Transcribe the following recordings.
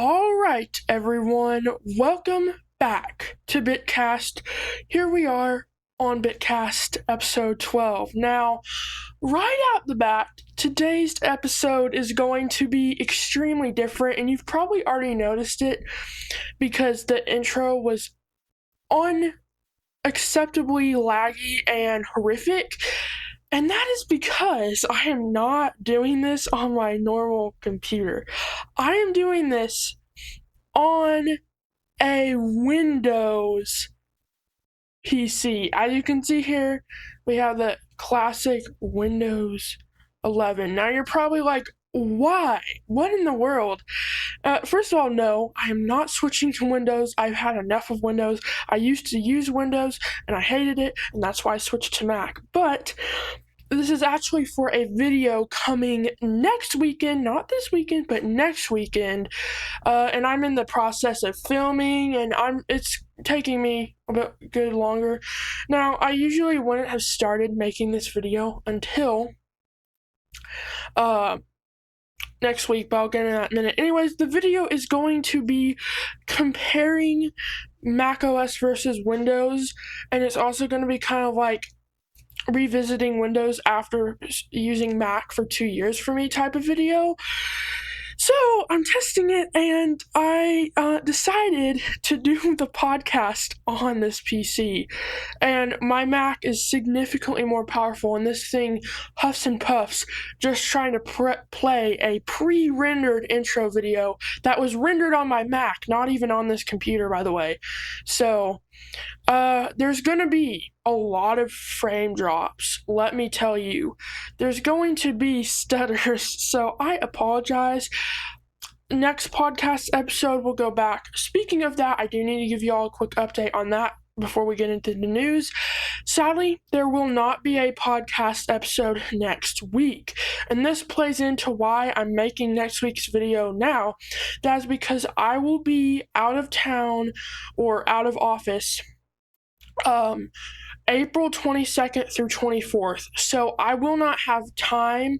All right, everyone, welcome back to BitCast. Here we are on BitCast episode 12. Now, right out the bat, today's episode is going to be extremely different, and you've probably already noticed it because the intro was unacceptably laggy and horrific. And that is because I am not doing this on my normal computer. I am doing this on a Windows PC. As you can see here, we have the classic Windows 11. Now you're probably like, why? What in the world? First of all, no, I am not switching to Windows. I've had enough of Windows. I used to use Windows and I hated it, and that's why I switched to Mac. But this is actually for a video coming next weekend, not this weekend, but next weekend. And I'm in the process of filming, and it's taking me a bit good longer. Now, I usually wouldn't have started making this video until next week, but I'll get into that in a minute. Anyways, the video is going to be comparing macOS versus Windows, and it's also going to be kind of like revisiting Windows after using Mac for 2 years for me type of video. So I'm testing it, and I decided to do the podcast on this PC. And my Mac is significantly more powerful, and this thing huffs and puffs just trying to play a pre-rendered intro video that was rendered on my Mac, not even on this computer, by the way. So there's going to be a lot of frame drops, let me tell you. There's going to be stutters, so I apologize. Next podcast episode will go back. Speaking of that, I do need to give you all a quick update on that before we get into the news. Sadly, there will not be a podcast episode next week, and this plays into why I'm making next week's video now. That's because I will be out of town or out of office April 22nd through 24th, so I will not have time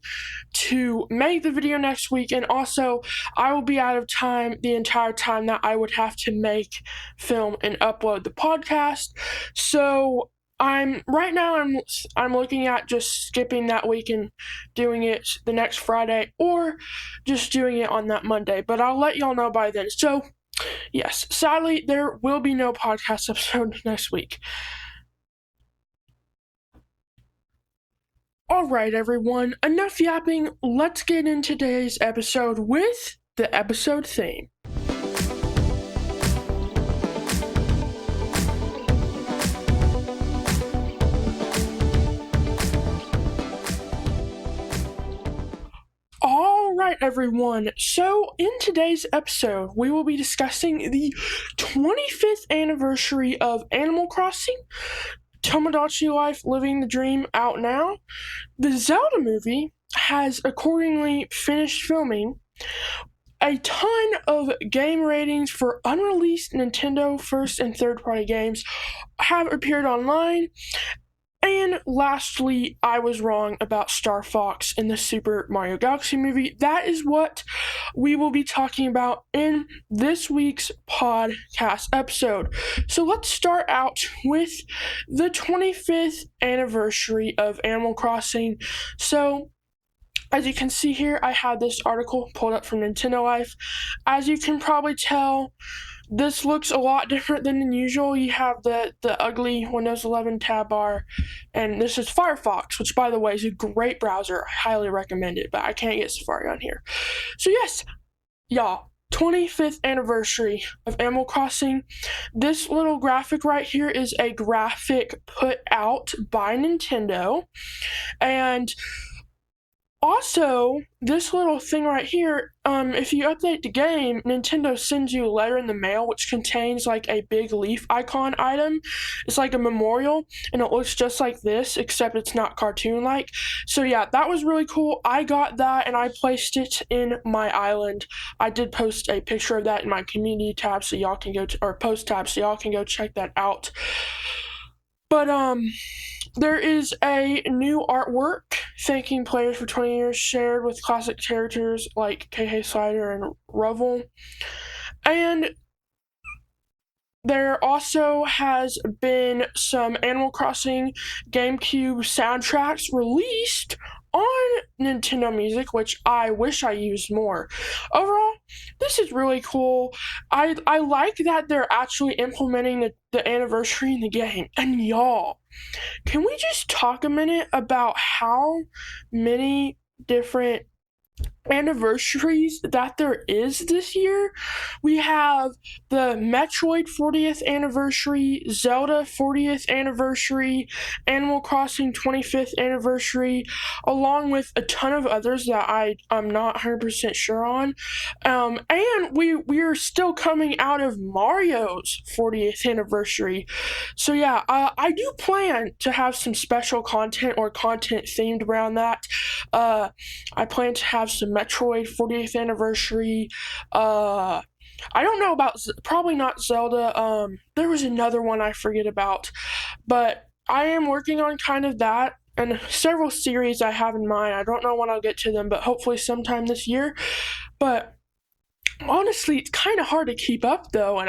to make the video next week, and also I will be out of time the entire time that I would have to make, film, and upload the podcast. So I'm looking at just skipping that week and doing it the next Friday, or just doing it on that Monday, but I'll let y'all know by then. So yes, sadly, there will be no podcast episode next week. Alright, everyone, enough yapping. Let's get into today's episode with the episode theme. Alright, everyone, so in today's episode, we will be discussing the 25th anniversary of Animal Crossing, Tomodachi Life, Living the Dream, out now. The Zelda movie has accordingly finished filming. A ton of game ratings for unreleased Nintendo first and third party games have appeared online. And lastly, I was wrong about Star Fox in the Super Mario Galaxy movie. That is what we will be talking about in this week's podcast episode. So let's start out with the 25th anniversary of Animal Crossing. So as you can see here, I have this article pulled up from Nintendo Life. As you can probably tell, this looks a lot different than usual. You have the ugly Windows 11 tab bar, and this is Firefox, which, by the way, is a great browser. I highly recommend it, but I can't get Safari on here. So yes, y'all, 25th anniversary of Animal Crossing. This little graphic right here is a graphic put out by Nintendo, and also, this little thing right here, if you update the game, Nintendo sends you a letter in the mail which contains like a big leaf icon item. It's like a memorial, and it looks just like this, except it's not cartoon-like. So yeah, that was really cool. I got that, and I placed it in my island. I did post a picture of that in my community tab, so y'all can go or post tab, so y'all can go check that out. But there is a new artwork thanking players for 20 years, shared with classic characters like Kei Slider and Revel. And there also has been some Animal Crossing GameCube soundtracks released on Nintendo Music, which I wish I used more. Overall, this is really cool. I like that they're actually implementing the anniversary in the game. And y'all, can we just talk a minute about how many different anniversaries that there is this year? We have the Metroid 40th anniversary, Zelda 40th anniversary, Animal Crossing 25th anniversary, along with a ton of others that I'm not 100% sure on. And we're still coming out of Mario's 40th anniversary. So yeah, I do plan to have some special content or content themed around that. I plan to have some Metroid 40th anniversary. I don't know about, probably not Zelda. There was another one I forget about, but I am working on kind of that and several series I have in mind. I don't know when I'll get to them, but hopefully sometime this year. But honestly, it's kind of hard to keep up though,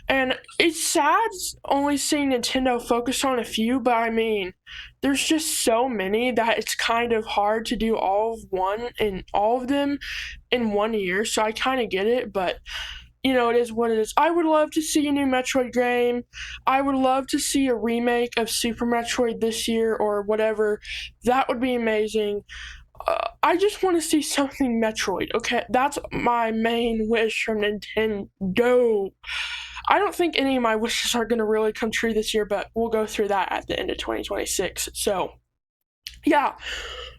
and it's sad only seeing Nintendo focus on a few, but I mean, there's just so many that it's kind of hard to do all of them in 1 year. So I kind of get it, but it is what it is. I would love to see a new Metroid game. I would love to see a remake of Super Metroid this year or whatever. That would be amazing. I just want to see something Metroid. Okay, that's my main wish from Nintendo. I don't think any of my wishes are going to really come true this year, but we'll go through that at the end of 2026. So, yeah,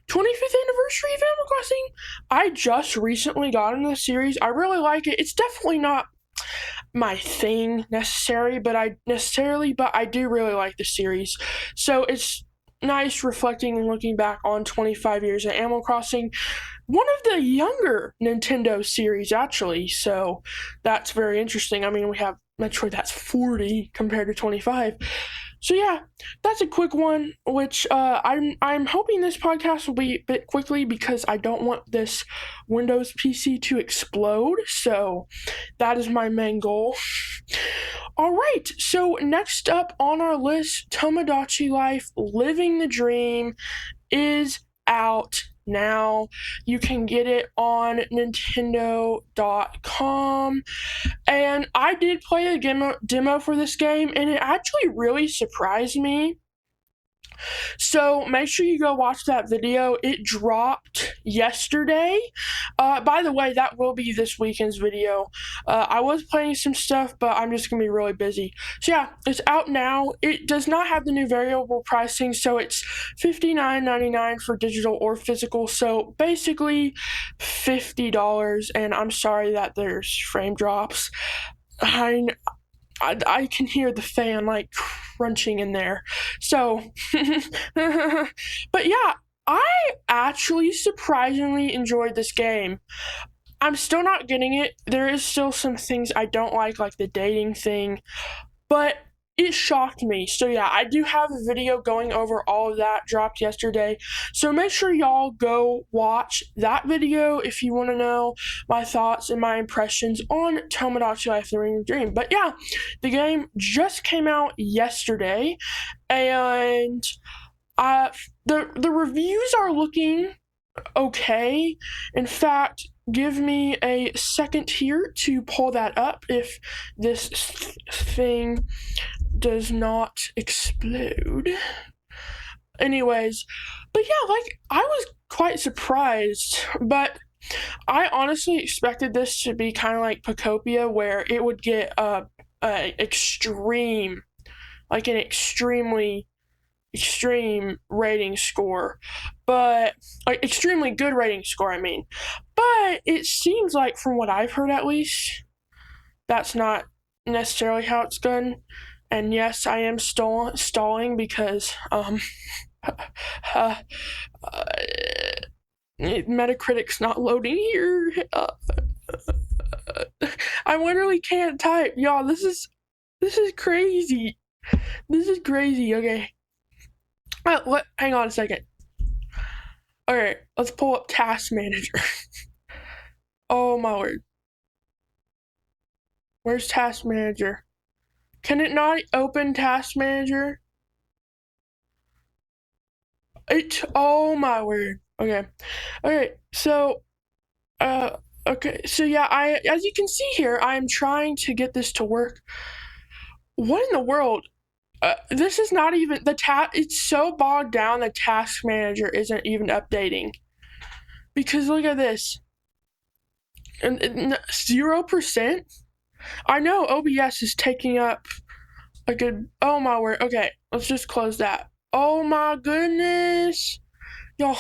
25th anniversary of Animal Crossing. I just recently got into the series. I really like it. It's definitely not my thing necessarily, but I do really like the series. So it's nice reflecting and looking back on 25 years of Animal Crossing, one of the younger Nintendo series actually. So that's very interesting. I mean, we have Metroid that's 40 compared to 25. So yeah, that's a quick one. Which I'm hoping this podcast will be a bit quickly because I don't want this Windows PC to explode. So that is my main goal. All right, so next up on our list, Tomodachi Life Living the Dream is out now. You can get it on Nintendo.com. And I did play a demo for this game, and it actually really surprised me. So make sure you go watch that video. It dropped yesterday. By the way, that will be this weekend's video. I was playing some stuff, but I'm just going to be really busy. So yeah, it's out now. It does not have the new variable pricing, so it's $59.99 for digital or physical. So basically $50, and I'm sorry that there's frame drops. I can hear the fan like crunching in there. So, but yeah, I actually surprisingly enjoyed this game. I'm still not getting it. There is still some things I don't like the dating thing, but it shocked me. So yeah, I do have a video going over all of that, dropped yesterday. So make sure y'all go watch that video if you want to know my thoughts and my impressions on Tomodachi Life Living Dream. But yeah, the game just came out yesterday, and the reviews are looking okay. In fact, give me a second here to pull that up if this thing does not explode. Anyways, but yeah, I was quite surprised, but I honestly expected this to be kind of like Pocopia, where it would get an extremely extreme rating score, but extremely good rating score, I mean. But it seems like, from what I've heard at least, that's not necessarily how it's done. And yes, I am stalling because Metacritic's not loading here. I literally can't type, y'all. This is crazy. This is crazy. Okay. Hang on a second. Alright, let's pull up Task Manager. Oh my word. Where's Task Manager? Can it not open Task Manager? Oh my word. Okay. Okay, so yeah, as you can see here, I am trying to get this to work. What in the world? This is not even the it's so bogged down the Task Manager isn't even updating. Because look at this. And 0%? I know OBS is taking up a good. Oh my word. Okay, let's just close that. Oh my goodness. Y'all,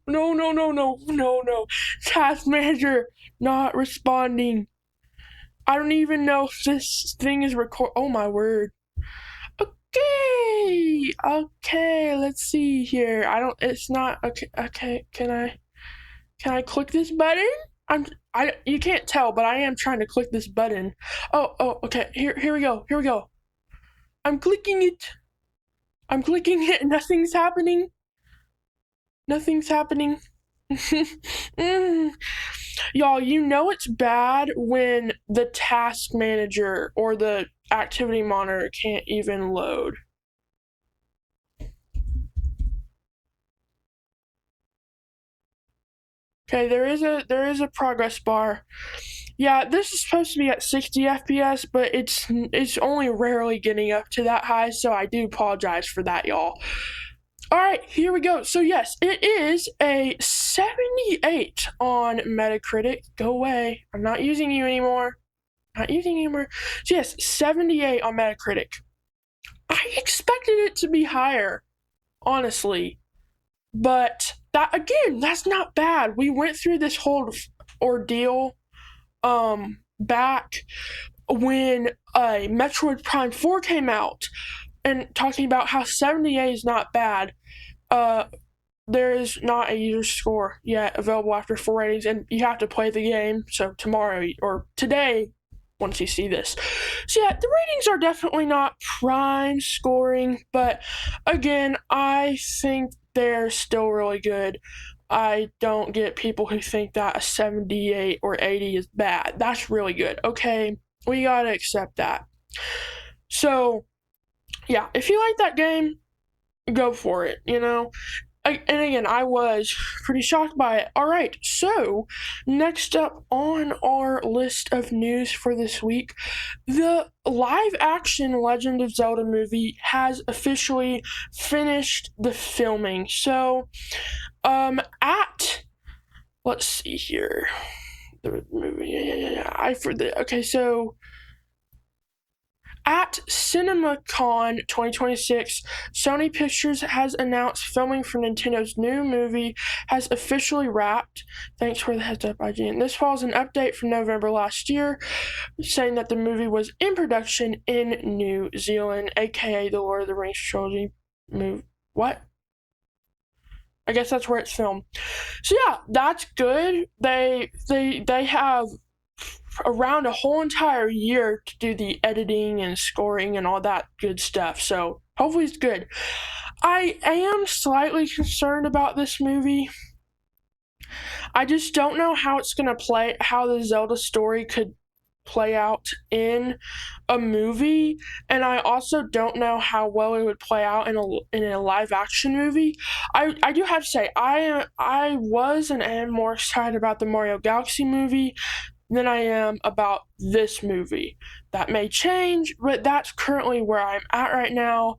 no. Task Manager not responding. I don't even know if this thing is Oh my word. Okay, let's see here. It's not, okay, can I click this button? You can't tell, but I am trying to click this button. Oh, okay, here we go. I'm clicking it. Nothing's happening. Y'all, you know it's bad when the task manager or the activity monitor can't even load. Okay, there is a progress bar. Yeah, this is supposed to be at 60 FPS, but it's only rarely getting up to that high, so I do apologize for that, y'all. Alright, here we go. So yes, it is a 78 on Metacritic. Go away. I'm not using you anymore. So yes, 78 on Metacritic. I expected it to be higher, honestly. But that's not bad. We went through this whole ordeal back when Metroid Prime 4 came out and talking about how 78 is not bad. There is not a user score yet available after 4 ratings, and you have to play the game. So tomorrow or today, once you see this. So yeah, the ratings are definitely not prime scoring, but again, I think they're still really good. I don't get people who think that a 78 or 80 is bad. That's really good. Okay, we gotta accept that. So yeah, if you like that game, go for it, and again, I was pretty shocked by it. All right, so next up on our list of news for this week, the live action Legend of Zelda movie has officially finished the filming. So, let's see here. The movie, so at CinemaCon 2026, Sony Pictures has announced filming for Nintendo's new movie has officially wrapped. Thanks for the heads up, IGN. This follows an update from November last year saying that the movie was in production in New Zealand, aka the Lord of the Rings trilogy movie. What? I guess that's where it's filmed. So yeah, that's good. They have around a whole entire year to do the editing and scoring and all that good stuff. So hopefully it's good. I am slightly concerned about this movie. I just don't know how it's going to play, how the Zelda story could play out in a movie, and I also don't know how well it would play out in a live action movie. I do have to say I was and am more excited about the Mario Galaxy movie than I am about this movie. That may change, but that's currently where I'm at right now.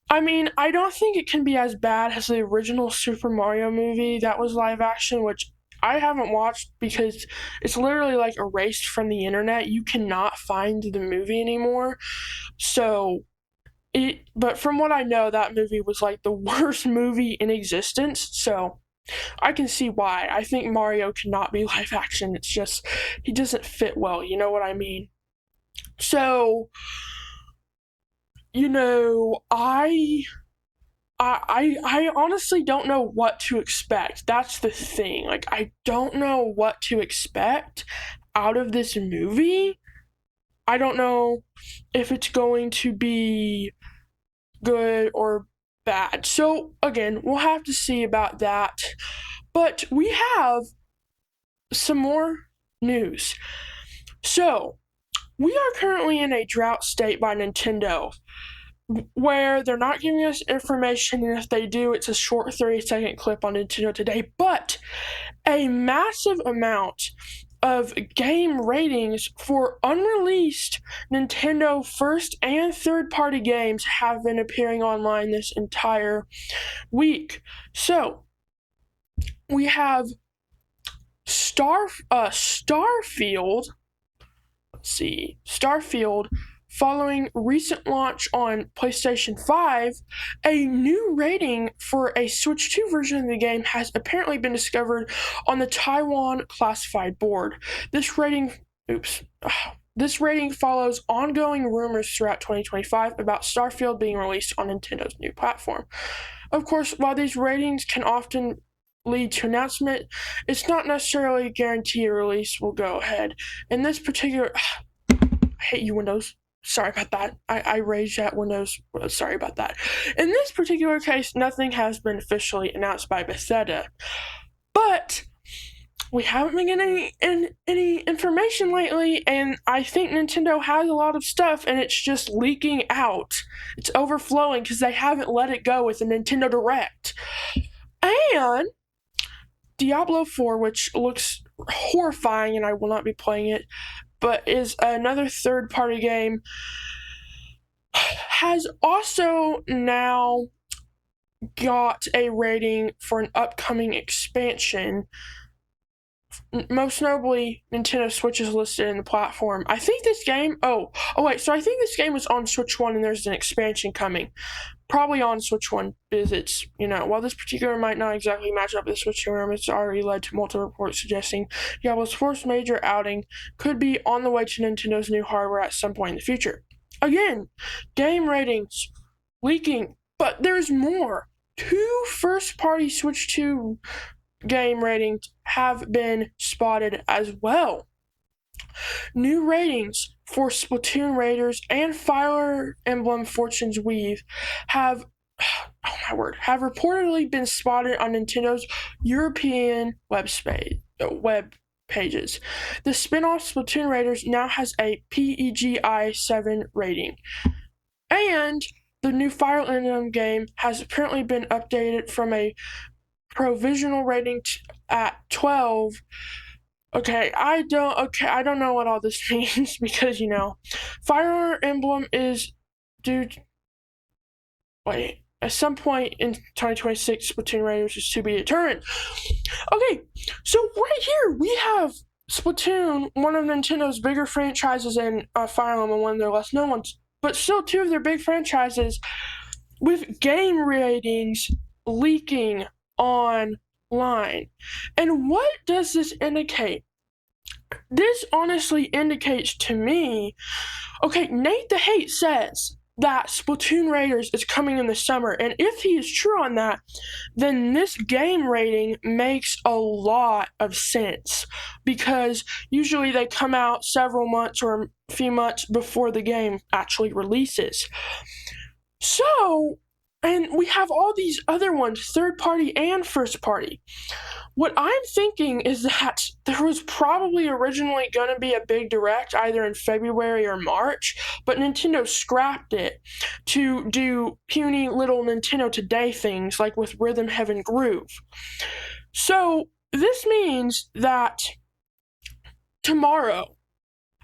I mean, I don't think it can be as bad as the original Super Mario movie that was live action, which I haven't watched because it's literally like erased from the internet. You cannot find the movie anymore. But from what I know, that movie was like the worst movie in existence. So I can see why. I think Mario cannot be live action. It's just he doesn't fit well. You know what I mean? So, I honestly don't know what to expect. That's the thing. Like, I don't know what to expect out of this movie. I don't know if it's going to be good or bad. So, again, we'll have to see about that. But we have some more news. So, we are currently in a drought state by Nintendo, where they're not giving us information, and if they do, it's a short 30-second clip on Nintendo Today, but a massive amount of game ratings for unreleased Nintendo first and third-party games have been appearing online this entire week. So, we have Starfield. Let's see. Starfield, following recent launch on PlayStation 5, a new rating for a Switch 2 version of the game has apparently been discovered on the Taiwan Classified Board. This rating follows ongoing rumors throughout 2025 about Starfield being released on Nintendo's new platform. Of course, while these ratings can often lead to announcement, it's not necessarily a guarantee a release will go ahead. In this particular... I hate you, Windows. Sorry about that. I raged at Windows. Sorry about that. In this particular case, nothing has been officially announced by Bethesda. But we haven't been getting any information lately, and I think Nintendo has a lot of stuff, and it's just leaking out. It's overflowing because they haven't let it go with the Nintendo Direct. And Diablo 4, which looks horrifying, and I will not be playing it, but is another third-party game, has also now got a rating for an upcoming expansion. Most notably, Nintendo Switch is listed in the platform. I think this game... so I think this game was on Switch 1 and there's an expansion coming. Probably on Switch 1, because it's, while this particular might not exactly match up with the Switch 2 room, it's already led to multiple reports suggesting Diablo's first major outing could be on the way to Nintendo's new hardware at some point in the future. Again, game ratings leaking, but there's more. 2 first-party Switch 2 game ratings have been spotted as well. New ratings for Splatoon Raiders and Fire Emblem Fortune's Weave have reportedly been spotted on Nintendo's European web pages. The spin-off Splatoon Raiders now has a PEGI 7 rating. And the new Fire Emblem game has apparently been updated from a provisional rating at 12. I don't know what all this means because, Fire Emblem is due at some point in 2026, Splatoon Raiders is to be determined. Okay, so right here we have Splatoon, one of Nintendo's bigger franchises, and Fire Emblem, one of their less known ones, but still 2 of their big franchises with game ratings leaking online. And what does this indicate? This honestly indicates to me, Nate the Hate says that Splatoon Raiders is coming in the summer, and if he is true on that, then this game rating makes a lot of sense, because usually they come out several months or a few months before the game actually releases. So, and we have all these other ones, third party and first party. What I'm thinking is that there was probably originally going to be a big direct either in February or March, but Nintendo scrapped it to do puny little Nintendo Today things like with Rhythm Heaven Groove. So this means that tomorrow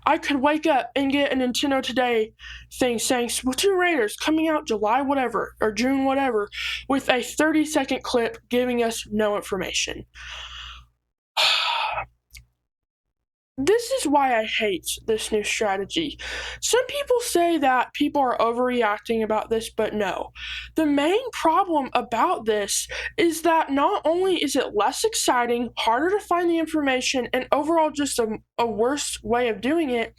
I could wake up and get a Nintendo Today thing saying Splatoon Raiders coming out July whatever or June whatever with a 30-second clip giving us no information. This is why I hate this new strategy. Some people say that people are overreacting about this, but no. The main problem about this is that not only is it less exciting, harder to find the information, and overall just a worse way of doing it,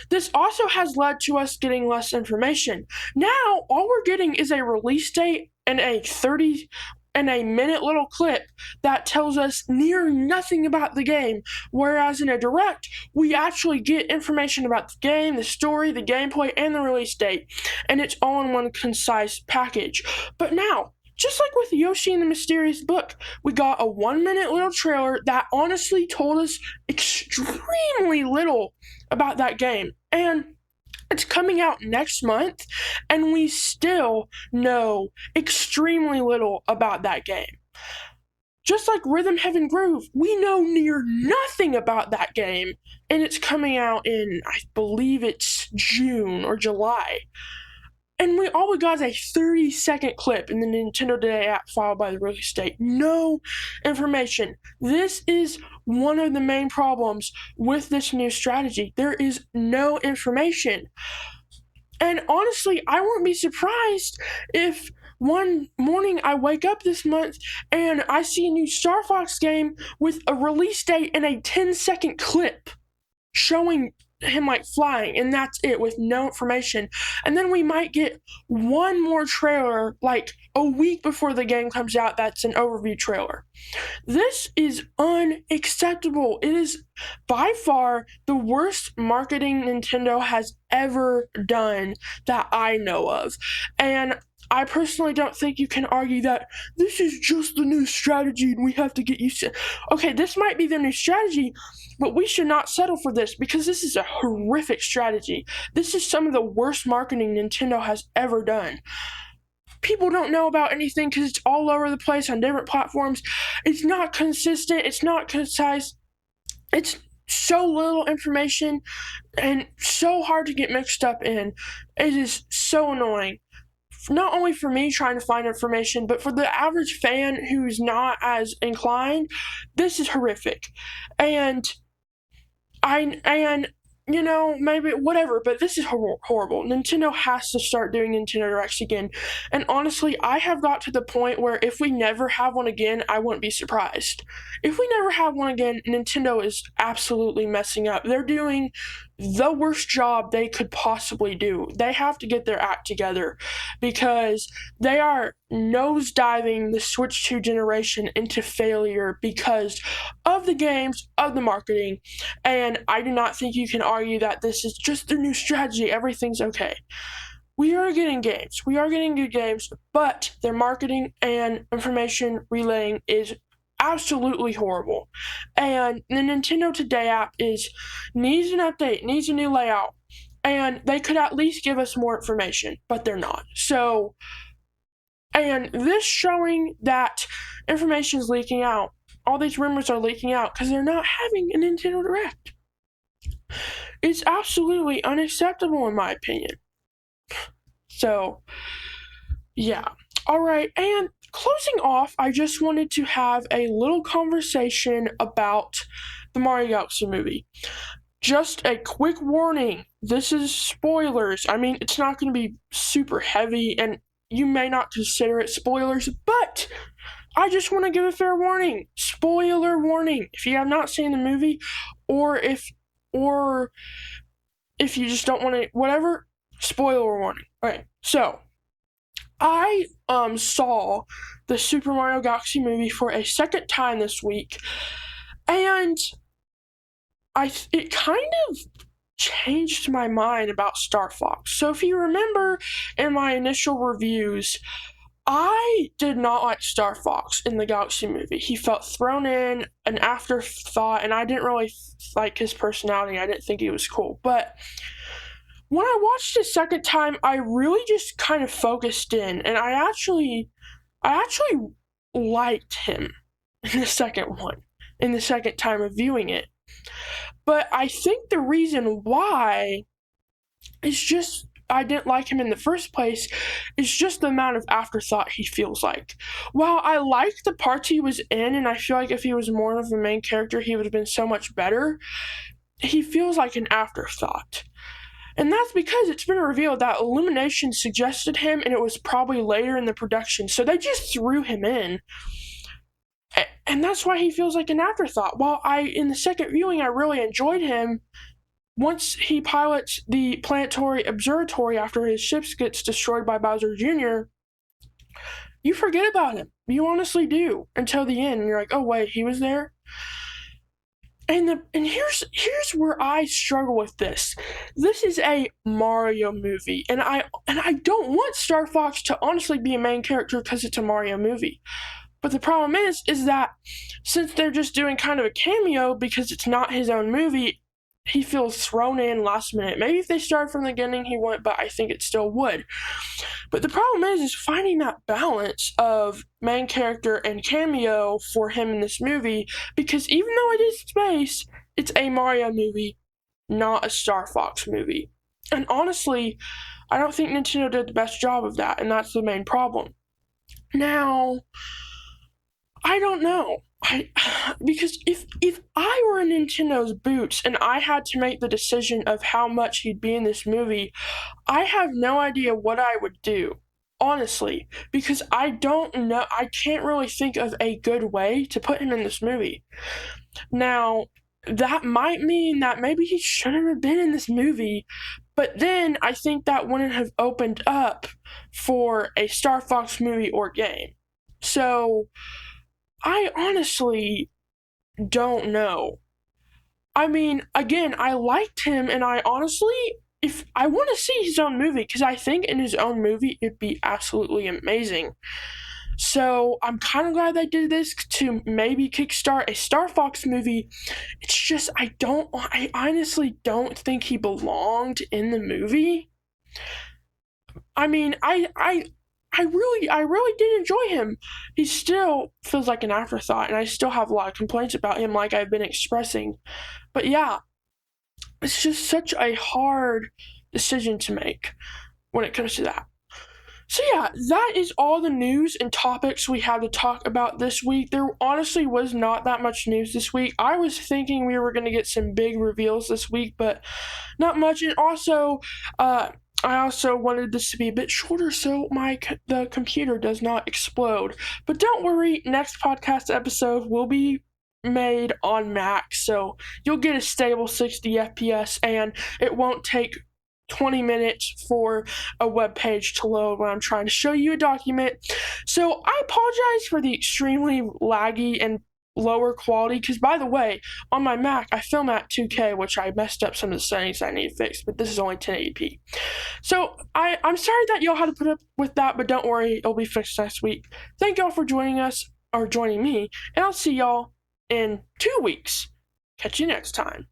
this also has led to us getting less information. Now, all we're getting is a release date and a 30-minute little clip that tells us near nothing about the game, whereas in a direct, we actually get information about the game, the story, the gameplay, and the release date, and it's all in one concise package. But now, just like with Yoshi and the Mysterious Book, we got a 1-minute little trailer that honestly told us extremely little about that game. And it's coming out next month, and we still know extremely little about that game. Just like Rhythm Heaven Groove, we know near nothing about that game, and it's coming out in, I believe it's June or July. And all we got is a 30-second clip in the Nintendo Today app followed by the release date. No information. This is one of the main problems with this new strategy. There is no information. And honestly, I wouldn't be surprised if one morning I wake up this month and I see a new Star Fox game with a release date and a 10-second clip showing him like flying, and that's it, with no information. And then we might get one more trailer like a week before the game comes out that's an overview trailer. This is unacceptable. It is by far the worst marketing Nintendo has ever done that I know of. And I personally don't think you can argue that this is just the new strategy and we have to get used to it. Okay, this might be the new strategy, but we should not settle for this because this is a horrific strategy. This is some of the worst marketing Nintendo has ever done. People don't know about anything because it's all over the place on different platforms. It's not consistent. It's not concise. It's so little information and so hard to get mixed up in. It is so annoying. Not only for me trying to find information, but for the average fan who's not as inclined, this is horrific. And you know, maybe whatever, but this is horrible. Nintendo has to start doing Nintendo Directs again. And honestly, I have got to the point where if we never have one again, I wouldn't be surprised. If we never have one again, Nintendo is absolutely messing up. They're doing the worst job they could possibly do. They have to get their act together because they are nosediving the Switch 2 generation into failure because of the games, of the marketing, and I do not think you can argue that this is just their new strategy. Everything's okay. We are getting games. We are getting good games, but their marketing and information relaying is absolutely horrible. And the Nintendo Today app needs an update, needs a new layout, and they could at least give us more information, but they're not. So, and this showing that information is leaking out. All these rumors are leaking out because they're not having a Nintendo Direct. It's absolutely unacceptable in my opinion. So, yeah. Alright, and closing off, I just wanted to have a little conversation about the Mario Galaxy movie. Just a quick warning, this is spoilers. I mean, it's not going to be super heavy, and you may not consider it spoilers, but I just want to give a fair warning. Spoiler warning. If you have not seen the movie, or if you just don't want to, whatever, spoiler warning. Okay, so I saw the Super Mario Galaxy movie for a second time this week, and it kind of changed my mind about Star Fox. So if you remember in my initial reviews, I did not like Star Fox in the Galaxy movie. He felt thrown in, an afterthought, and I didn't really like his personality. I didn't think he was cool. But when I watched it a second time, I really just kind of focused in, and I actually liked him in the second time of viewing it. But I think the reason why is just I didn't like him in the first place is just the amount of afterthought he feels like. While I liked the parts he was in, and I feel like if he was more of a main character, he would have been so much better, he feels like an afterthought. And that's because it's been revealed that Illumination suggested him, and it was probably later in the production, so they just threw him in. And that's why he feels like an afterthought. While in the second viewing, I really enjoyed him. Once he pilots the planetary observatory after his ship gets destroyed by Bowser Jr., you forget about him. You honestly do until the end. And you're like, oh wait, he was there? And here's where I struggle with this. This is a Mario movie, and I don't want Star Fox to honestly be a main character because it's a Mario movie. But the problem is that since they're just doing kind of a cameo because it's not his own movie, he feels thrown in last minute. Maybe if they started from the beginning, he wouldn't, but I think it still would. But the problem is finding that balance of main character and cameo for him in this movie, because even though it is space, it's a Mario movie, not a Star Fox movie. And honestly, I don't think Nintendo did the best job of that, and that's the main problem. Now, I don't know. Because if I were in Nintendo's boots and I had to make the decision of how much he'd be in this movie, I have no idea what I would do. Honestly, because I don't know, I can't really think of a good way to put him in this movie. Now, that might mean that maybe he shouldn't have been in this movie, but then I think that wouldn't have opened up for a Star Fox movie or game. So, I honestly don't know. I mean, again, I liked him, and I honestly, if I want to see his own movie, because I think in his own movie it'd be absolutely amazing. So I'm kind of glad they did this to maybe kickstart a Star Fox movie. It's just I honestly don't think he belonged in the movie. I mean, I really did enjoy him. He still feels like an afterthought, and I still have a lot of complaints about him, like I've been expressing. But yeah, it's just such a hard decision to make when it comes to that. So yeah, that is all the news and topics we had to talk about this week. There honestly was not that much news this week. I was thinking we were going to get some big reveals this week, but not much. And also, I also wanted this to be a bit shorter so the computer does not explode. But don't worry, next podcast episode will be made on Mac, so you'll get a stable 60 FPS, and it won't take 20 minutes for a web page to load when I'm trying to show you a document. So I apologize for the extremely laggy and lower quality, because by the way, on my Mac I film at 2K, which I messed up some of the settings I need to fix, but this is only 1080p. So I'm sorry that y'all had to put up with that, but don't worry, it'll be fixed next week. Thank y'all for joining us, or joining me, and I'll see y'all in 2 weeks. Catch you next time.